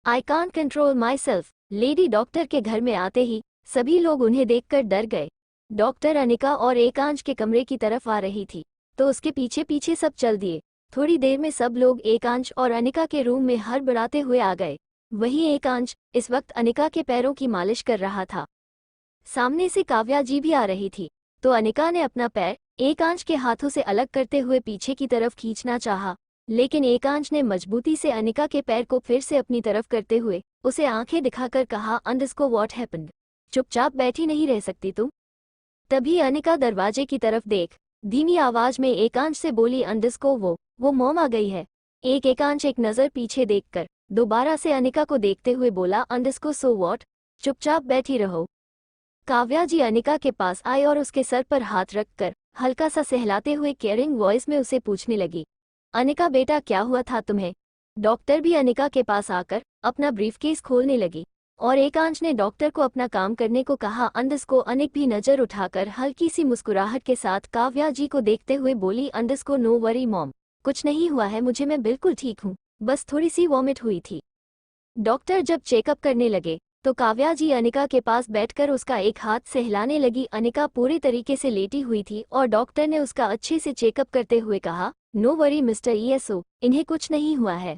I can't control my self. Lady doctor के घर में आते ही सभी लोग उन्हें देखकर डर गए। डॉक्टर अनिका और एकांश के कमरे की तरफ आ रही थी तो उसके पीछे पीछे सब चल दिए। थोड़ी देर में सब लोग एकांश और अनिका के रूम में हड़बड़ाते हुए आ गए। वहीं एकांश इस वक्त अनिका के पैरों की मालिश कर रहा था। सामने से काव्या जी भी आ रही थी तो अनिका ने अपना पैर एकांश के हाथों से अलग करते हुए पीछे की तरफ खींचना चाहा, लेकिन एकांश ने मजबूती से अनिका के पैर को फिर से अपनी तरफ करते हुए उसे आंखें दिखाकर कहा, अंडरस्को व्हाट हैपेंड? चुपचाप बैठी नहीं रह सकती तुम? तभी अनिका दरवाजे की तरफ देख धीमी आवाज में एकांश से बोली, अंडरस्को वो मॉम आ गई है। एकांश एक नजर पीछे देखकर दोबारा से अनिका को देखते हुए बोला, अंडरस्को सो व्हाट? चुपचाप बैठी रहो। काव्या जी अनिका के पास आई और उसके सर पर हाथ रखकर हल्का सा सहलाते हुए केयरिंग वॉइस में उसे पूछने लगी, अनिका बेटा क्या हुआ था तुम्हें? डॉक्टर भी अनिका के पास आकर अपना ब्रीफकेस खोलने लगी और एकांश ने डॉक्टर को अपना काम करने को कहा। अंडरस्को अनिक भी नजर उठाकर हल्की सी मुस्कुराहट के साथ काव्या जी को देखते हुए बोली, अंडरस्को नो वरी मॉम, कुछ नहीं हुआ है मुझे, मैं बिल्कुल ठीक हूँ, बस थोड़ी सी वॉमिट हुई थी। डॉक्टर जब चेकअप करने लगे तो काव्या जी अनिका के पास बैठकर उसका एक हाथ सहलाने लगी। अनिका पूरी तरीके से लेटी हुई थी और डॉक्टर ने उसका अच्छे से चेकअप करते हुए कहा, नो वरी मिस्टर ईएसओ, इन्हें कुछ नहीं हुआ है।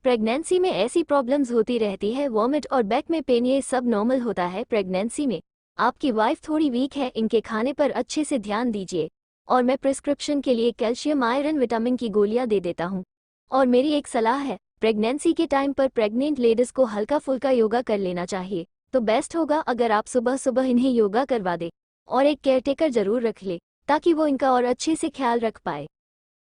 प्रेगनेंसी में ऐसी प्रॉब्लम्स होती रहती है, वॉमिट और बैक में पेन, ये सब नॉर्मल होता है प्रेगनेंसी में। आपकी वाइफ थोड़ी वीक है, इनके खाने पर अच्छे से ध्यान दीजिए और मैं प्रिस्क्रिप्शन के लिए कैल्शियम आयरन विटामिन की गोलियां दे देता हूँ। और मेरी एक सलाह है, प्रेगनेंसी के टाइम पर प्रेग्नेंट लेडीज को हल्का फुल्का योगा कर लेना चाहिए, तो बेस्ट होगा अगर आप सुबह सुबह इन्हें योगा करवा दे और एक केयरटेकर जरूर रख ले ताकि वो इनका और अच्छे से ख्याल रख पाए।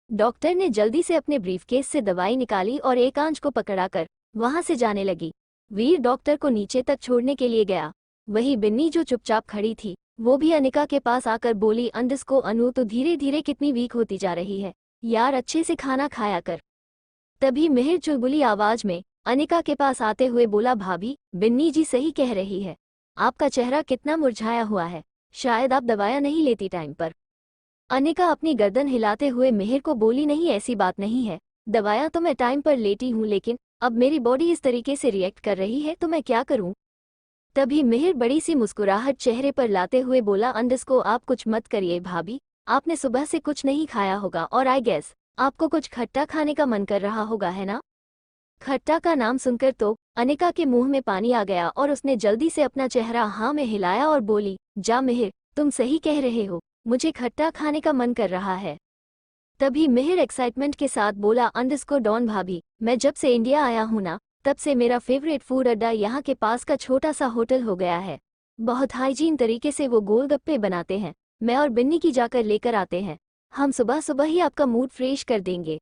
डॉक्टर ने जल्दी से अपने ब्रीफकेस से दवाई निकाली और एकांश को पकड़ाकर वहां से जाने लगी। वीर डॉक्टर को नीचे तक छोड़ने के लिए गया। वही बिन्नी जो चुपचाप खड़ी थी वो भी अनिका के पास आकर बोली, अंडरस्को अनु तो धीरे धीरे कितनी वीक होती जा रही है यार, अच्छे से खाना खाया कर। तभी मिहिर चुलबुली आवाज में अनिका के पास आते हुए बोला, भाभी बिन्नी जी सही कह रही है, आपका चेहरा कितना मुरझाया हुआ है, शायद आप दवाइयां नहीं लेती टाइम पर। अनिका अपनी गर्दन हिलाते हुए मिहिर को बोली, नहीं ऐसी बात नहीं है, दवाइयां तो मैं टाइम पर लेती हूँ, लेकिन अब मेरी बॉडी इस तरीके से रिएक्ट कर रही है तो मैं क्या करूँ। तभी मिहिर बड़ी सी मुस्कुराहट चेहरे पर लाते हुए बोला, अंडरस्को आप कुछ मत करिए भाभी, आपने सुबह से कुछ नहीं खाया होगा और आई गेस आपको कुछ खट्टा खाने का मन कर रहा होगा, है ना? खट्टा का नाम सुनकर तो अनिका के मुंह में पानी आ गया और उसने जल्दी से अपना चेहरा हाँ में हिलाया और बोली, जा मिहिर तुम सही कह रहे हो, मुझे खट्टा खाने का मन कर रहा है। तभी मिहिर एक्साइटमेंट के साथ बोला, अंडरस्को डॉन भाभी, मैं जब से इंडिया आया हूँ ना तब से मेरा फेवरेट फूड अड्डा यहाँ के पास का छोटा सा होटल हो गया है। बहुत हाइजीन तरीके से वो गोलगप्पे बनाते हैं, मैं और बिन्नी की जाकर लेकर आते हैं, हम सुबह सुबह ही आपका मूड फ्रेश कर देंगे।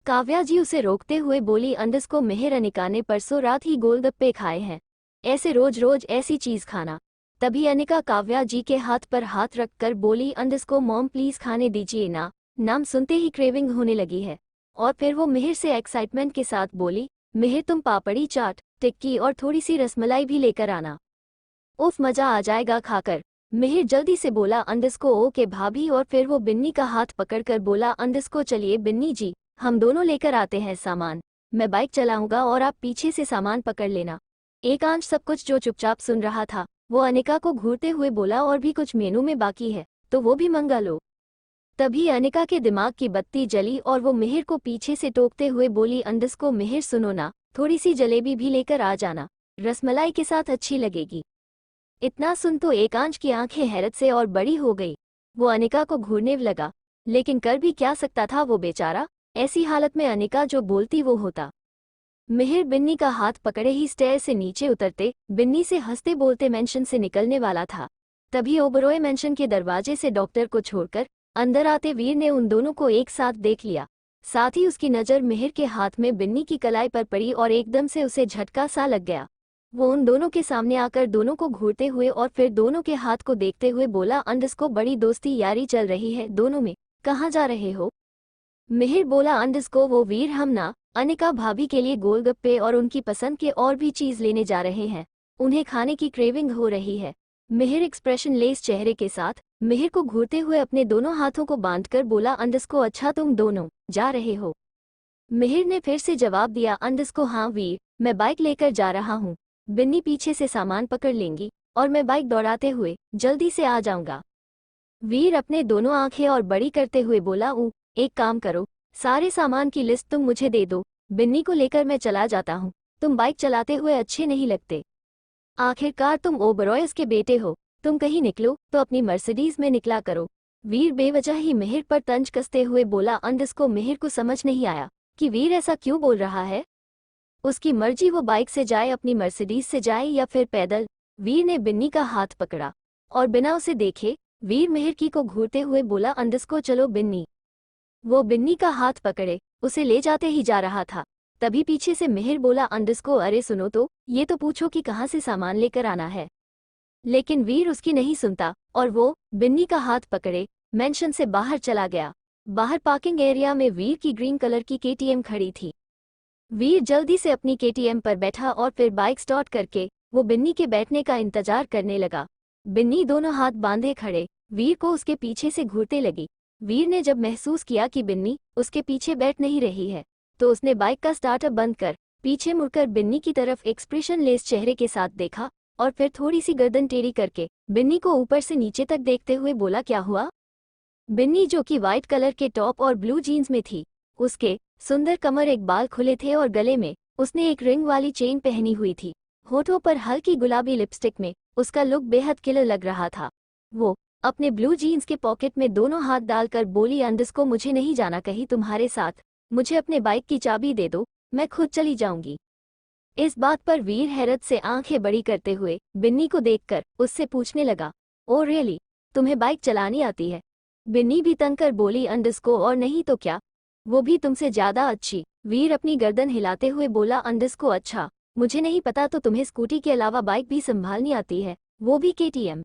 काव्या जी उसे रोकते हुए बोली, अंडरस्को मिहिर अनिका ने परसों रात ही गोलगप्पे खाए हैं, ऐसे रोज रोज ऐसी चीज खाना। तभी अनिका काव्या जी के हाथ पर हाथ रखकर बोली, अंडरस्को मॉम प्लीज खाने दीजिए ना, नाम सुनते ही क्रेविंग होने लगी है। और फिर वो मिहिर से एक्साइटमेंट के साथ बोली, मिहिर तुम पापड़ी चाट टिक्की और थोड़ी सी रसमलाई भी लेकर आना, उफ मजा आ जाएगा खाकर। मिहिर जल्दी से बोला, अंडरस्को ओके भाभी, और फिर वो बिन्नी का हाथ पकड़कर बोला, अंडरस्को चलिए बिन्नी जी हम दोनों लेकर आते हैं सामान, मैं बाइक चलाऊंगा और आप पीछे से सामान पकड़ लेना। एकांश सब कुछ जो चुपचाप सुन रहा था वो अनिका को घूरते हुए बोला, और भी कुछ मेनू में बाकी है तो वो भी मंगा लो। तभी अनिका के दिमाग की बत्ती जली और वो मिहिर को पीछे से टोकते हुए बोली, अंडरस्को मिहिर सुनो ना, थोड़ी सी जलेबी भी लेकर आ जाना, रसमलाई के साथ अच्छी लगेगी। इतना सुन तो एकांश की आंखें हैरत से और बड़ी हो गई। वो अनिका को घूरने लगा, लेकिन कर भी क्या सकता था वो बेचारा, ऐसी हालत में अनिका जो बोलती वो होता। मिहिर बिन्नी का हाथ पकड़े ही स्टेयर से नीचे उतरते बिन्नी से हंसते बोलते मेंशन से निकलने वाला था। तभी ओबरॉय मेंशन के दरवाजे से डॉक्टर को छोड़कर अंदर आते वीर ने उन दोनों को एक साथ देख लिया। साथ ही उसकी नज़र मिहिर के हाथ में बिन्नी की कलाई पर पड़ी और एकदम से उसे झटका सा लग गया। वो उन दोनों के सामने आकर दोनों को घूरते हुए और फिर दोनों के हाथ को देखते हुए बोला, अंडरस्को बड़ी दोस्ती यारी चल रही है दोनों में, कहाँ जा रहे हो? मिहिर बोला, अंडरस्को वो वीर हम ना अनिका भाभी के लिए गोलगप्पे और उनकी पसंद के और भी चीज लेने जा रहे हैं, उन्हें खाने की क्रेविंग हो रही है। मिहिर एक्सप्रेशन लेस चेहरे के साथ मिहिर को घूरते हुए अपने दोनों हाथों को बांधकर बोला, अंडरस्को अच्छा तुम दोनों जा रहे हो? मिहिर ने फिर से जवाब दिया अंडरस्को हाँ वीर, मैं बाइक लेकर जा रहा हूँ। बिन्नी पीछे से सामान पकड़ लेंगी और मैं बाइक दौड़ाते हुए जल्दी से आ जाऊंगा। वीर अपने दोनों आंखें और बड़ी करते हुए बोला एक काम करो, सारे सामान की लिस्ट तुम मुझे दे दो, बिन्नी को लेकर मैं चला जाता हूँ। तुम बाइक चलाते हुए अच्छे नहीं लगते। आखिरकार तुम ओबरॉयस के बेटे हो, तुम कहीं निकलो तो अपनी मर्सिडीज में निकला करो। वीर बेवजह ही मिहिर पर तंज कसते हुए बोला अंडरस्को मिहिर को समझ नहीं आया कि वीर ऐसा क्यों बोल रहा है। उसकी मर्जी, वो बाइक से जाए, अपनी मर्सिडीज से जाए या फिर पैदल। वीर ने बिन्नी का हाथ पकड़ा और बिना उसे देखे वीर मिहिर की को घूरते हुए बोला अंडरस्को चलो बिन्नी। वो बिन्नी का हाथ पकड़े उसे ले जाते ही जा रहा था, तभी पीछे से मिहिर बोला अंडरस्को अरे सुनो तो, ये तो पूछो कि कहाँ से सामान लेकर आना है। लेकिन वीर उसकी नहीं सुनता और वो बिन्नी का हाथ पकड़े मेंशन से बाहर चला गया। बाहर पार्किंग एरिया में वीर की ग्रीन कलर की केटीएम खड़ी थी। वीर जल्दी से अपनी केटीएम पर बैठा और फिर बाइक स्टार्ट करके वो बिन्नी के बैठने का इंतजार करने लगा। बिन्नी दोनों हाथ बांधे खड़े वीर को उसके पीछे से घूरते लगी। वीर ने जब महसूस किया कि बिन्नी उसके पीछे बैठ नहीं रही है तो उसने बाइक का स्टार्टर बंद कर पीछे मुड़कर बिन्नी की तरफ एक्सप्रेशन लेस चेहरे के साथ देखा और फिर थोड़ी सी गर्दन टेढ़ी करके बिन्नी को ऊपर से नीचे तक देखते हुए बोला क्या हुआ। बिन्नी जो कि व्हाइट कलर के टॉप और ब्लू जीन्स में थी, उसके सुंदर कमर, एक बाल खुले थे और गले में उसने एक रिंग वाली चेन पहनी हुई थी। होठों पर हल्की गुलाबी लिपस्टिक में उसका लुक बेहद किलर लग रहा था। वो अपने ब्लू जीन्स के पॉकेट में दोनों हाथ डालकर बोली अंडरस्को मुझे नहीं जाना कहीं तुम्हारे साथ, मुझे अपने बाइक की चाबी दे दो, मैं खुद चली जाऊंगी। इस बात पर वीर हैरत से आंखें बड़ी करते हुए बिन्नी को देखकर उससे पूछने लगा ओ रियली, तुम्हें बाइक चलानी आती है। बिन्नी भी तंग कर बोली अंडरस्को और नहीं तो क्या, वो भी तुमसे ज्यादा अच्छी। वीर अपनी गर्दन हिलाते हुए बोला अंडरस्को अच्छा, मुझे नहीं पता तो तुम्हें स्कूटी के अलावा बाइक भी संभालनी आती है, वो भी केटीएम।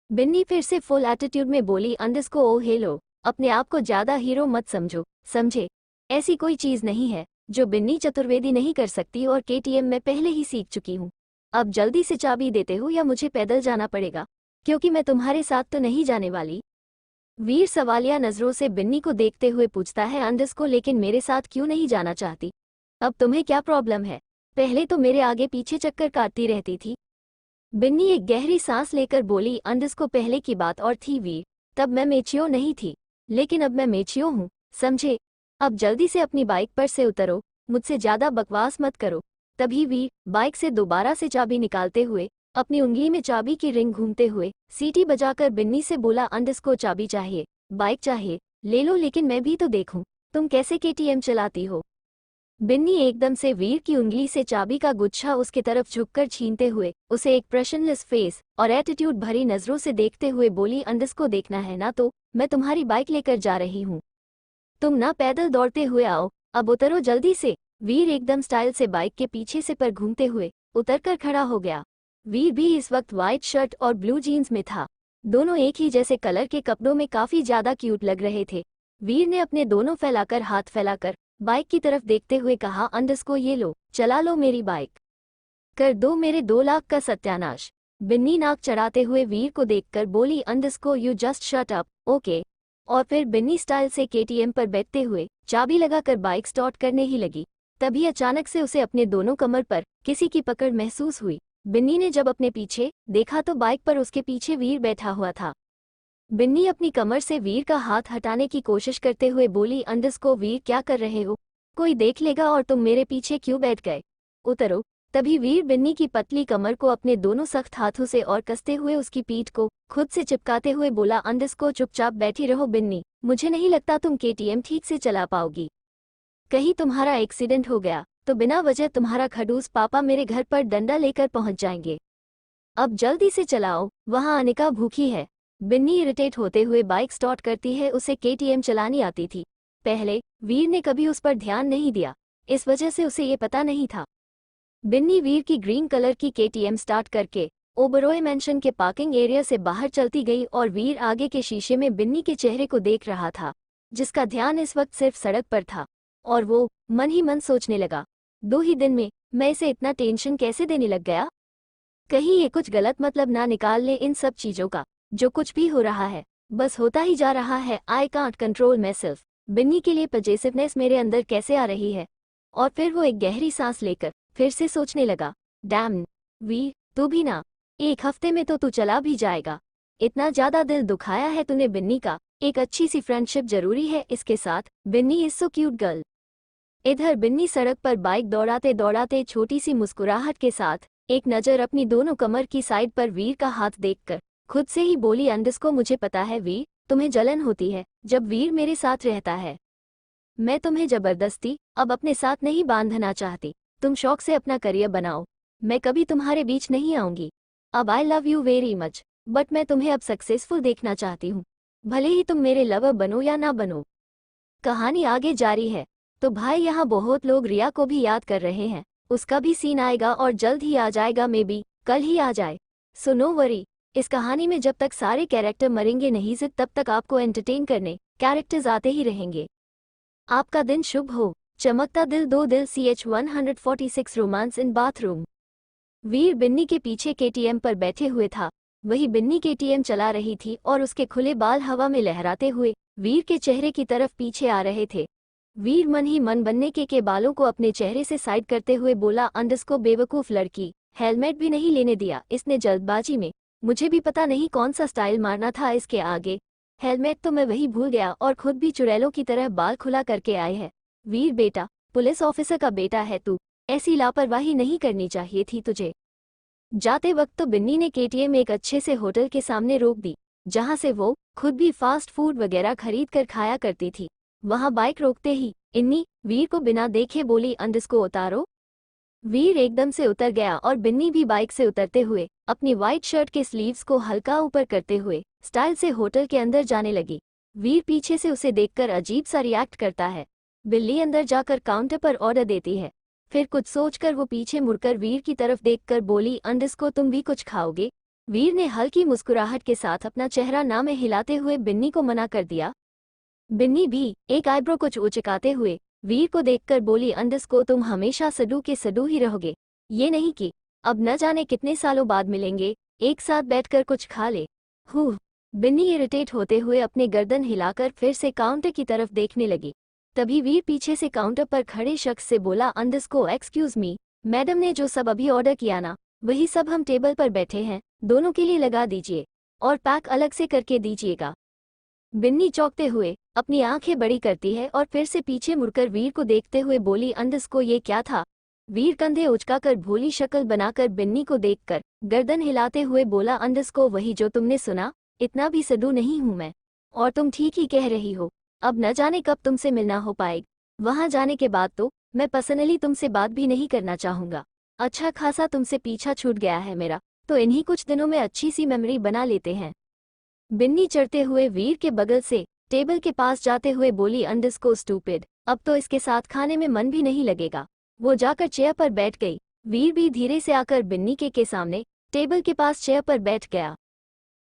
बिन्नी फिर से फुल एटीट्यूड में बोली अंडरस्को ओ हेलो, अपने आप को ज्यादा हीरो मत समझो, समझे। ऐसी कोई चीज नहीं है जो बिन्नी चतुर्वेदी नहीं कर सकती और केटीएम मैं पहले ही सीख चुकी हूँ। अब जल्दी से चाबी देते हो या मुझे पैदल जाना पड़ेगा, क्योंकि मैं तुम्हारे साथ तो नहीं जाने वाली। वीर सवालिया नजरों से बिन्नी को देखते हुए पूछता है अंडरस्को लेकिन मेरे साथ क्यों नहीं जाना चाहती, अब तुम्हें क्या प्रॉब्लम है, पहले तो मेरे आगे पीछे चक्कर काटती रहती थी। बिन्नी एक गहरी सांस लेकर बोली अंडरस्को पहले की बात और थी वीर, तब मैं मेचियो नहीं थी, लेकिन अब मैं मेचियो हूँ, समझे। अब जल्दी से अपनी बाइक पर से उतरो, मुझसे ज्यादा बकवास मत करो। तभी वीर बाइक से दोबारा से चाबी निकालते हुए अपनी उंगली में चाबी की रिंग घूमते हुए सीटी बजाकर बिन्नी से बोला अंडरस्को चाबी चाहिए, बाइक चाहिए, ले लो, लेकिन मैं भी तो देखूं तुम कैसे केटीएम चलाती हो। बिन्नी एकदम से वीर की उंगली से चाबी का गुच्छा उसके तरफ झुककर छीनते हुए उसे एक प्रश्नलेस फेस और एटीट्यूड भरी नजरों से देखते हुए बोली अंडरस्को देखना है ना तो मैं तुम्हारी बाइक लेकर जा रही हूँ, तुम ना पैदल दौड़ते हुए आओ, अब उतरो जल्दी से। वीर एकदम स्टाइल से बाइक के पीछे से पर घूमते हुए उतरकर खड़ा हो गया। वीर भी इस वक्त व्हाइट शर्ट और ब्लू जीन्स में था, दोनों एक ही जैसे कलर के कपड़ों में काफी ज्यादा क्यूट लग रहे थे। वीर ने अपने दोनों हाथ फैलाकर बाइक की तरफ देखते हुए कहा अंडरस्को ये लो, चला लो मेरी बाइक, कर दो मेरे 2 लाख का सत्यानाश। बिन्नी नाक चढ़ाते हुए वीर को देखकर बोली अंडरस्को you just shut up, okay. और फिर बिन्नी स्टाइल से केटीएम पर बैठते हुए चाबी लगाकर बाइक स्टार्ट करने ही लगी। तभी अचानक से उसे अपने दोनों कमर पर किसी की पकड़ महसूस हुई। बिन्नी ने जब अपने पीछे देखा तो बाइक पर उसके पीछे वीर बैठा हुआ था। बिन्नी अपनी कमर से वीर का हाथ हटाने की कोशिश करते हुए बोली अंडरस्को वीर क्या कर रहे हो, कोई देख लेगा और तुम मेरे पीछे क्यों बैठ गए, उतरो। तभी वीर बिन्नी की पतली कमर को अपने दोनों सख्त हाथों से और कसते हुए उसकी पीठ को खुद से चिपकाते हुए बोला अंडरस्को चुपचाप बैठी रहो बिन्नी, मुझे नहीं लगता तुम केटीएम ठीक से चला पाओगी, कहीं तुम्हारा एक्सीडेंट हो गया तो बिना वजह तुम्हारा खड़ूस पापा मेरे घर पर डंडा लेकर पहुंच जाएंगे, अब जल्दी से चलाओ, वहां अनिका भूखी है। बिन्नी इरिटेट होते हुए बाइक स्टार्ट करती है, उसे केटीएम चलानी आती थी, पहले वीर ने कभी उस पर ध्यान नहीं दिया, इस वजह से उसे ये पता नहीं था। बिन्नी वीर की ग्रीन कलर की केटीएम स्टार्ट करके ओबरॉय मैंशन के पार्किंग एरिया से बाहर चलती गई और वीर आगे के शीशे में बिन्नी के चेहरे को देख रहा था, जिसका ध्यान इस वक्त सिर्फ सड़क पर था। और वो मन ही मन सोचने लगा, 2 ही दिन में मैं इसे इतना टेंशन कैसे देने लग गया, कहीं ये कुछ गलत मतलब ना निकाल ले इन सब चीजों का। जो कुछ भी हो रहा है बस होता ही जा रहा है, I can't control my self. Binni के लिए पजेसिवनेस मेरे अंदर कैसे आ रही है। और फिर वो एक गहरी सांस लेकर फिर से सोचने लगा, डैम वीर, तू भी ना, एक हफ्ते में तो तू चला भी जाएगा। इतना ज्यादा दिल दुखाया है तूने बिन्नी का, एक अच्छी सी फ्रेंडशिप जरूरी है इसके साथ। Binni is so cute girl. इधर बिन्नी सड़क पर बाइक दौड़ाते दौड़ाते छोटी सी मुस्कुराहट के साथ एक नज़र अपनी दोनों कमर की साइड पर वीर का हाथ देखकर खुद से ही बोली, अंडस्को मुझे पता है वीर, तुम्हें जलन होती है जब वीर मेरे साथ रहता है। मैं तुम्हें जबरदस्ती अब अपने साथ नहीं बांधना चाहती, तुम शौक से अपना करियर बनाओ, मैं कभी तुम्हारे बीच नहीं आऊंगी। अब I love you very much, but मैं तुम्हें अब सक्सेसफुल देखना चाहती हूँ, भले ही तुम मेरे लवर बनो या ना बनो। कहानी आगे जारी है। तो भाई यहाँ बहुत लोग रिया को भी याद कर रहे हैं, उसका भी सीन आएगा और जल्द ही आ जाएगा, मे बी कल ही आ जाए। सो नो वरी, इस कहानी में जब तक सारे कैरेक्टर मरेंगे नहीं जिद तब तक आपको एंटरटेन करने कैरेक्टर्स आते ही रहेंगे। आपका दिन शुभ हो। चमकता दिल दो दिल CH 146 रोमांस इन बाथरूम। वीर बिन्नी के पीछे KTM पर बैठे हुए था, वही बिन्नी KTM चला रही थी और उसके खुले बाल हवा में लहराते हुए वीर के चेहरे की तरफ पीछे आ रहे थे। वीर मन ही मन बन्ने के बालों को अपने चेहरे से साइड करते हुए बोला, अंडस्को बेवकूफ लड़की, हेलमेट भी नहीं लेने दिया इसने जल्दबाजी में, मुझे भी पता नहीं कौन सा स्टाइल मारना था इसके आगे, हेलमेट तो मैं वही भूल गया और खुद भी चुड़ैलों की तरह बाल खुला करके आए है। वीर बेटा, पुलिस ऑफिसर का बेटा है तू, ऐसी लापरवाही नहीं करनी चाहिए थी तुझे। जाते वक्त तो बिन्नी ने KTM एक अच्छे से होटल के सामने रोक दी, जहां से वो खुद भी फास्ट फूड वगैरह खरीद कर खाया करती थी। वहां बाइक रोकते ही इन्नी वीर को बिना देखे बोली, अंडस्को उतारो। वीर एकदम से उतर गया और बिन्नी भी बाइक से उतरते हुए अपनी वाइट शर्ट के स्लीव्स को हल्का ऊपर करते हुए स्टाइल से होटल के अंदर जाने लगी। वीर पीछे से उसे देखकर अजीब सा रिएक्ट करता है। बिल्ली अंदर जाकर काउंटर पर ऑर्डर देती है, फिर कुछ सोचकर वो पीछे मुड़कर वीर की तरफ देखकर बोली, अंडस्को तुम भी कुछ खाओगे। वीर ने हल्की मुस्कुराहट के साथ अपना चेहरा ना में हिलाते हुए बिन्नी को मना कर दिया। बिन्नी भी एक आईब्रो को उचकाते हुए वीर को देखकर बोली, अंडस्को तुम हमेशा सडू के सडू ही रहोगे, ये नहीं कि अब न जाने कितने सालों बाद मिलेंगे, एक साथ बैठकर कुछ खा ले। बिन्नी इरिटेट होते हुए अपने गर्दन हिलाकर फिर से काउंटर की तरफ देखने लगी। तभी वीर पीछे से काउंटर पर खड़े शख्स से बोला, अंडस्को एक्सक्यूज मी, मैडम ने जो सब अभी ऑर्डर किया ना, वही सब हम टेबल पर बैठे हैं, दोनों के लिए लगा दीजिए और पैक अलग से करके दीजिएगा। बिन्नी चौंकते हुए अपनी आंखें बड़ी करती है और फिर से पीछे मुड़कर वीर को देखते हुए बोली, अंडस्को ये क्या था। वीर कंधे उचकाकर भोली शक्ल बनाकर बिन्नी को देखकर गर्दन हिलाते हुए बोला, अंडस्को वही जो तुमने सुना, इतना भी सडू नहीं हूं मैं, और तुम ठीक ही कह रही हो, अब न जाने कब तुमसे मिलना हो पाएगा, वहां जाने के बाद तो मैं पर्सनली तुमसे बात भी नहीं करना चाहूंगा। अच्छा खासा तुमसे पीछा छूट गया है मेरा, तो इन्हीं कुछ दिनों में अच्छी सी मेमोरी बना लेते हैं। बिन्नी चढ़ते हुए वीर के बगल से टेबल के पास जाते हुए बोली, अंडस्को स्टूपिड, अब तो इसके साथ खाने में मन भी नहीं लगेगा। वो जाकर चेयर पर बैठ गई। वीर भी धीरे से आकर बिन्नी के सामने टेबल के पास चेयर पर बैठ गया।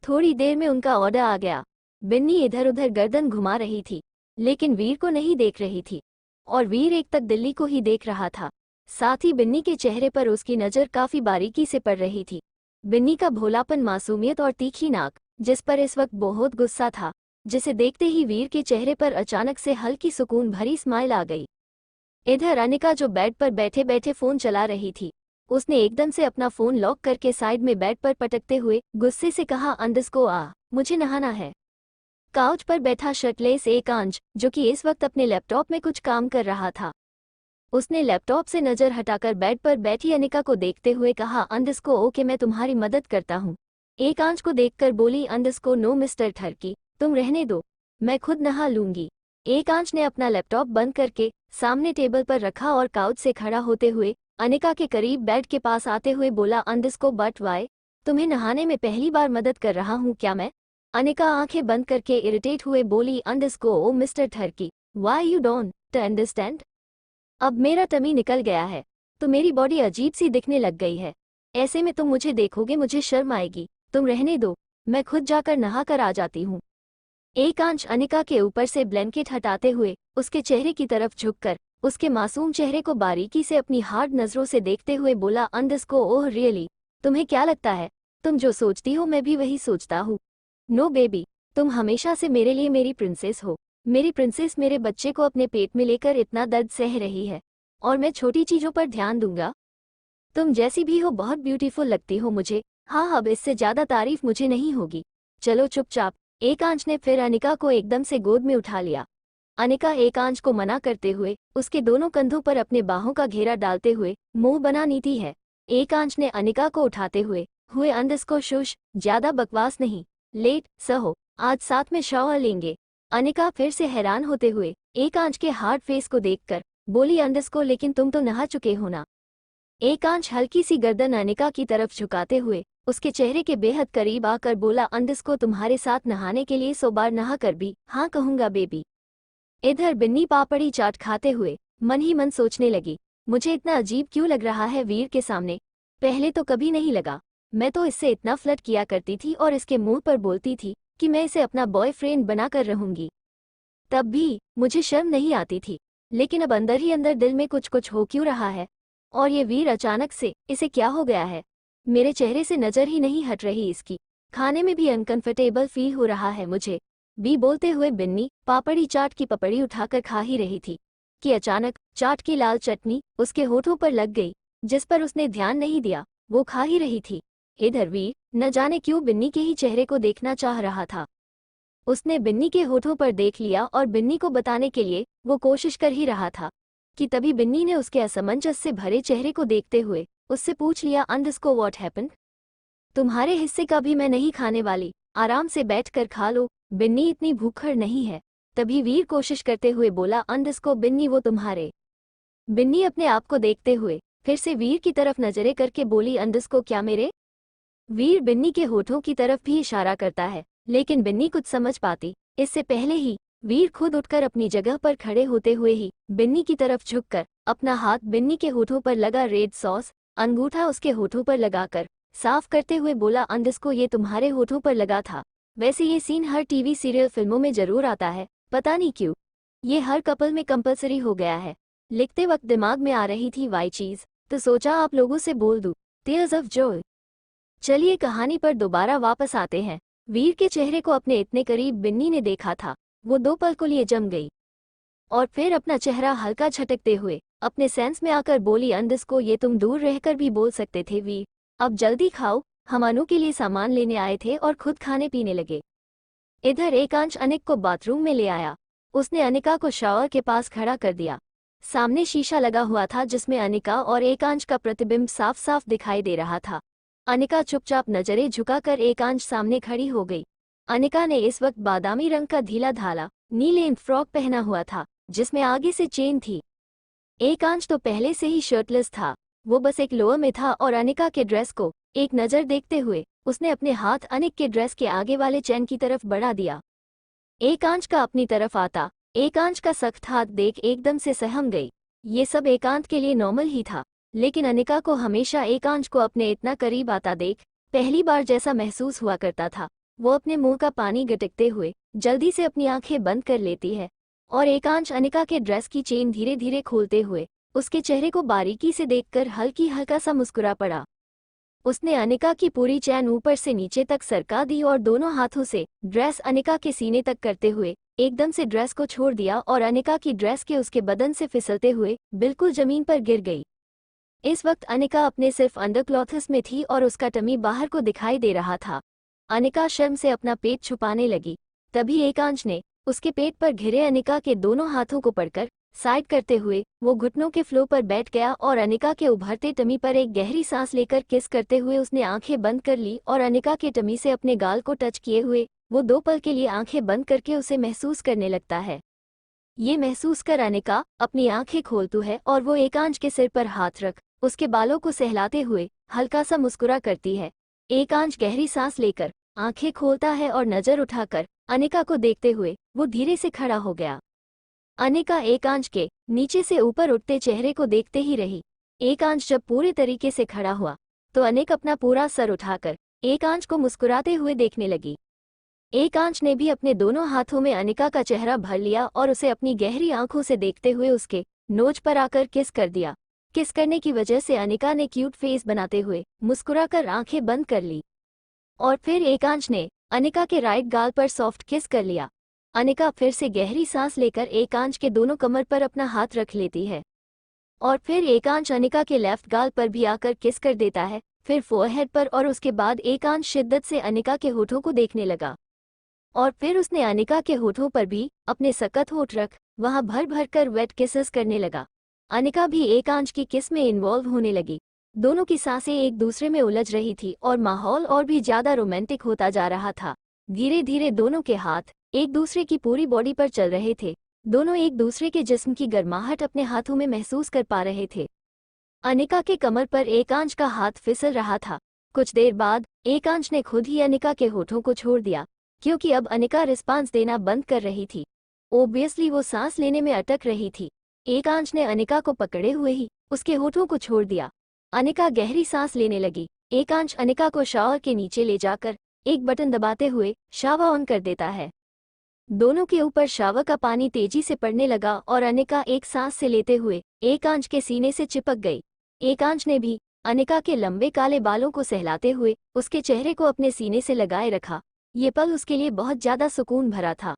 थोड़ी देर में उनका ऑर्डर आ गया। बिन्नी इधर उधर गर्दन घुमा रही थी, लेकिन वीर को नहीं देख रही थी और वीर एक तक दिल्ली को ही देख रहा था। साथ ही बिन्नी के चेहरे पर उसकी नज़र काफी बारीकी से पड़ रही थी। बिन्नी का भोलापन, मासूमियत और तीखी नाक, जिस पर इस वक्त बहुत गुस्सा था, जिसे देखते ही वीर के चेहरे पर अचानक से हल्की सुकून भरी स्माइल आ गई। इधर अनिका जो बेड पर बैठे बैठे फोन चला रही थी, उसने एकदम से अपना फोन लॉक करके साइड में बेड पर पटकते हुए गुस्से से कहा, अंडस्को आ, मुझे नहाना है। काउच पर बैठा शर्टलेस एकांश, जो कि इस वक्त अपने लैपटॉप में कुछ काम कर रहा था, उसने लैपटॉप से नजर हटाकर बेड पर बैठी अनिका को देखते हुए कहा, अंडस्को ओके मैं तुम्हारी मदद करता हूँ। एकांश को देखकर बोली, अंडस्को नो मिस्टर ठरकी, तुम रहने दो, मैं खुद नहा लूंगी। एकांश ने अपना लैपटॉप बंद करके सामने टेबल पर रखा और काउच से खड़ा होते हुए अनिका के करीब बेड के पास आते हुए बोला, अंडस्को बट वाई, तुम्हें नहाने में पहली बार मदद कर रहा हूँ क्या मैं। अनिका आंखें बंद करके इरिटेट हुए बोली, अंडस्को ओ मिस्टर ठरकी, वाई यू डोंट अंडरस्टैंड। अब मेरा टमी निकल गया है तो मेरी बॉडी अजीब सी दिखने लग गई है, ऐसे में तुम मुझे देखोगे मुझे शर्म आएगी, तुम रहने दो, मैं खुद जाकर नहा कर आ जाती हूँ। एकांश अनिका के ऊपर से ब्लैंकेट हटाते हुए उसके चेहरे की तरफ झुककर उसके मासूम चेहरे को बारीकी से अपनी हार्ड नजरों से देखते हुए बोला, अंडस्को ओह रियली, तुम्हें क्या लगता है तुम जो सोचती हो मैं भी वही सोचता हूँ। नो बेबी, तुम हमेशा से मेरे लिए मेरी प्रिंसेस हो, मेरी प्रिंसेस मेरे बच्चे को अपने पेट में लेकर इतना दर्द सह रही है, और मैं छोटी चीज़ों पर ध्यान दूंगा। तुम जैसी भी हो बहुत ब्यूटीफुल लगती हो मुझे। हाँ, अब इससे ज़्यादा तारीफ मुझे नहीं होगी। चलो चुपचाप। एकांश ने फिर अनिका को एकदम से गोद में उठा लिया। अनिका एकांश को मना करते हुए उसके दोनों कंधों पर अपने बाहों का घेरा डालते हुए मुंह बना नीती है। एकांश ने अनिका को उठाते हुए अंदस को शुश, ज्यादा बकवास नहीं, लेट सहो, आज साथ में शावर लेंगे। अनिका फिर से हैरान होते हुए एकांश के हार्ड फेस को देखकर बोली, अंदस को लेकिन तुम तो नहा चुके हो ना। एकांश हल्की सी गर्दन अनिका की तरफ झुकाते हुए उसके चेहरे के बेहद करीब आकर बोला, अंदस को तुम्हारे साथ नहाने के लिए 100 बार नहा कर भी हाँ कहूंगा बेबी। इधर बिन्नी पापड़ी चाट खाते हुए मन ही मन सोचने लगी, मुझे इतना अजीब क्यों लग रहा है वीर के सामने। पहले तो कभी नहीं लगा। मैं तो इससे इतना फ्लर्ट किया करती थी और इसके मुंह पर बोलती थी कि मैं इसे अपना बॉयफ्रेंड बनाकर रहूंगी। तब भी मुझे शर्म नहीं आती थी, लेकिन अब अंदर ही अंदर दिल में कुछ कुछ हो क्यों रहा है। और ये वीर अचानक से इसे क्या हो गया है। मेरे चेहरे से नजर ही नहीं हट रही इसकी। खाने में भी अनकंफर्टेबल फील हो रहा है मुझे भी। बोलते हुए बिन्नी पापड़ी चाट की पपड़ी उठाकर खा ही रही थी कि अचानक चाट की लाल चटनी उसके होठों पर लग गई, जिस पर उसने ध्यान नहीं दिया। वो खा ही रही थी। इधर वीर न जाने क्यों बिन्नी के ही चेहरे को देखना चाह रहा था। उसने बिन्नी के होठों पर देख लिया और बिन्नी को बताने के लिए वो कोशिश कर ही रहा था कि तभी बिन्नी ने उसके असमंजस से भरे चेहरे को देखते हुए उससे पूछ लिया, अंदस को व्हाट हैपेंड। तुम्हारे हिस्से का भी मैं नहीं खाने वाली, आराम से बैठ कर खा लो। बिन्नी इतनी भूखड़ नहीं है। तभी वीर कोशिश करते हुए बोला, अंदस को बिन्नी वो तुम्हारे। बिन्नी अपने आप को देखते हुए फिर से वीर की तरफ नजरें करके बोली, अंदस को क्या मेरे। वीर बिन्नी के होठों की तरफ भी इशारा करता है, लेकिन बिन्नी कुछ समझ पाती इससे पहले ही वीर खुद उठकर अपनी जगह पर खड़े होते हुए ही बिन्नी की तरफ झुककर अपना हाथ बिन्नी के होठों पर लगा रेड सॉस अंगूठा उसके होठों पर लगाकर साफ करते हुए बोला, अंदस को ये तुम्हारे होठों पर लगा था। वैसे ये सीन हर टीवी सीरियल फिल्मों में जरूर आता है, पता नहीं क्यों ये हर कपल में कंपलसरी हो गया है। लिखते वक्त दिमाग में आ रही थी वाई चीज, तो सोचा आप लोगों से बोल दूं, टीयर्स ऑफ जॉय। चलिए कहानी पर दोबारा वापस आते हैं। वीर के चेहरे को अपने इतने करीब बिन्नी ने देखा था। वो 2 पल को लिए जम गई और फिर अपना चेहरा हल्का झटकते हुए अपने सेंस में आकर बोली, अंदस को ये तुम दूर रहकर भी बोल सकते थे वीर। अब जल्दी खाओ, हम अनु के लिए सामान लेने आए थे और खुद खाने पीने लगे। इधर एकांश अनिक को बाथरूम में ले आया। उसने अनिका को शावर के पास खड़ा कर दिया। सामने शीशा लगा हुआ था जिसमें अनिका और एकांश का प्रतिबिंब साफ साफ दिखाई दे रहा था। अनिका चुपचाप नजरें झुकाकर एकांश सामने खड़ी हो गई। अनिका ने इस वक्त बादामी रंग का ढीला ढाला नीले फ्रॉक पहना हुआ था जिसमें आगे से चेन थी। एकांश तो पहले से ही शर्टलेस था, वो बस एक लोअर में था और अनिका के ड्रेस को एक नज़र देखते हुए उसने अपने हाथ अनिक के ड्रेस के आगे वाले चैन की तरफ बढ़ा दिया। एकांश का अपनी तरफ आता एकांश का सख्त हाथ देख एकदम से सहम गई। ये सब एकांत के लिए नॉर्मल ही था, लेकिन अनिका को हमेशा एकांश को अपने इतना करीब आता देख पहली बार जैसा महसूस हुआ करता था। वो अपने मुंह का पानी गटकते हुए जल्दी से अपनी आंखें बंद कर लेती है और एकांश अनिका के ड्रेस की चेन धीरे धीरे खोलते हुए उसके चेहरे को बारीकी से देखकर हल्का सा मुस्कुरा पड़ा। उसने अनिका की पूरी चैन ऊपर से नीचे तक सरका दी और दोनों हाथों से ड्रेस अनिका के सीने तक करते हुए एकदम से ड्रेस को छोड़ दिया और अनिका की ड्रेस के उसके बदन से फिसलते हुए बिल्कुल जमीन पर गिर गई। इस वक्त अनिका अपने सिर्फ अंडरक्लॉथ्स में थी और उसका टमी बाहर को दिखाई दे रहा था। अनिका शर्म से अपना पेट छुपाने लगी। तभी एकांश ने उसके पेट पर घिरे अनिका के दोनों हाथों को पकड़कर साइड करते हुए वो घुटनों के फ्लो पर बैठ गया और अनिका के उभरते टमी पर एक गहरी सांस लेकर किस करते हुए उसने आंखें बंद कर ली और अनिका के टमी से अपने गाल को टच किए हुए वो 2 पल के लिए आंखें बंद करके उसे महसूस करने लगता है। ये महसूस कर अनिका अपनी आंखें खोलती है और वो एकांश के सिर पर हाथ रख उसके बालों को सहलाते हुए हल्का सा मुस्कुरा करती है। एकांश गहरी सांस लेकर आंखें खोलता है और नजर उठाकर अनिका को देखते हुए वो धीरे से खड़ा हो गया। अनिका एकांश के नीचे से ऊपर उठते चेहरे को देखते ही रही। एकांश जब पूरे तरीके से खड़ा हुआ तो अनिक अपना पूरा सर उठाकर एकांश को मुस्कुराते हुए देखने लगी। एकांश ने भी अपने दोनों हाथों में अनिका का चेहरा भर लिया और उसे अपनी गहरी आंखों से देखते हुए उसके नोज पर आकर किस कर दिया। किस करने की वजह से अनिका ने क्यूट फेस बनाते हुए मुस्कुराकर आंखें बंद कर ली और फिर एकांश ने अनिका के राइट गाल पर सॉफ्ट किस कर लिया। अनिका फिर से गहरी सांस लेकर एकांश के दोनों कमर पर अपना हाथ रख लेती है और फिर एकांश अनिका के लेफ्ट गाल पर भी आकर किस कर देता है, फिर फोरहेड पर, और उसके बाद एकांश शिद्दत से अनिका के होठों को देखने लगा और फिर उसने अनिका के होठों पर भी अपने सख्त होठ रख वहां भर भर कर वेट किसेस करने लगा। अनिका भी एकांश की किस में इन्वॉल्व होने लगी। दोनों की सांसें एक दूसरे में उलझ रही थी और माहौल और भी ज्यादा रोमांटिक होता जा रहा था। धीरे धीरे दोनों के हाथ एक दूसरे की पूरी बॉडी पर चल रहे थे। दोनों एक दूसरे के जिस्म की गर्माहट अपने हाथों में महसूस कर पा रहे थे। अनिका के कमर पर एकांश का हाथ फिसल रहा था। कुछ देर बाद एकांश ने खुद ही अनिका के होठों को छोड़ दिया, क्योंकि अब अनिका रिस्पांस देना बंद कर रही थी। ओब्वियसली वो सांस लेने में अटक रही थी। एकांश ने अनिका को पकड़े हुए ही उसके होठों को छोड़ दिया। अनिका गहरी सांस लेने लगी। एकांश अनिका को शावर के नीचे ले जाकर एक बटन दबाते हुए शावर ऑन कर देता है। दोनों के ऊपर शावर का पानी तेजी से पड़ने लगा और अनिका एक सांस से लेते हुए एकांश के सीने से चिपक गई। एकांश ने भी अनिका के लंबे काले बालों को सहलाते हुए उसके चेहरे को अपने सीने से लगाए रखा। ये पल उसके लिए बहुत ज्यादा सुकून भरा था।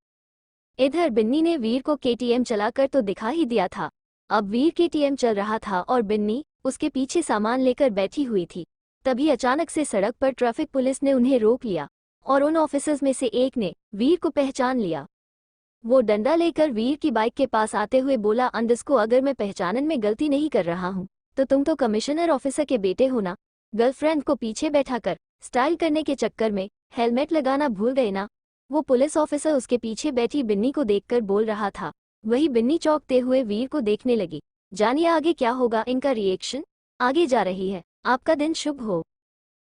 इधर बिन्नी ने वीर को केटीएम चलाकर तो दिखा ही दिया था। अब वीर केटीएम चल रहा था और बिन्नी उसके पीछे सामान लेकर बैठी हुई थी। तभी अचानक से सड़क पर ट्रैफिक पुलिस ने उन्हें रोक लिया और उन ऑफिसर्स में से एक ने वीर को पहचान लिया। वो डंडा लेकर वीर की बाइक के पास आते हुए बोला, अंदस्को, अगर मैं पहचानने में गलती नहीं कर रहा हूँ तो तुम तो कमिश्नर ऑफिसर के बेटे हो ना। गर्लफ्रेंड को पीछे बैठाकर स्टाइल करने के चक्कर में हेलमेट लगाना भूल गए ना। वो पुलिस ऑफिसर उसके पीछे बैठी बिन्नी को देखकर बोल रहा था। वही बिन्नी चौंकते हुए वीर को देखने लगी। जानिए आगे क्या होगा। इनका रिएक्शन आगे जा रही है। आपका दिन शुभ हो।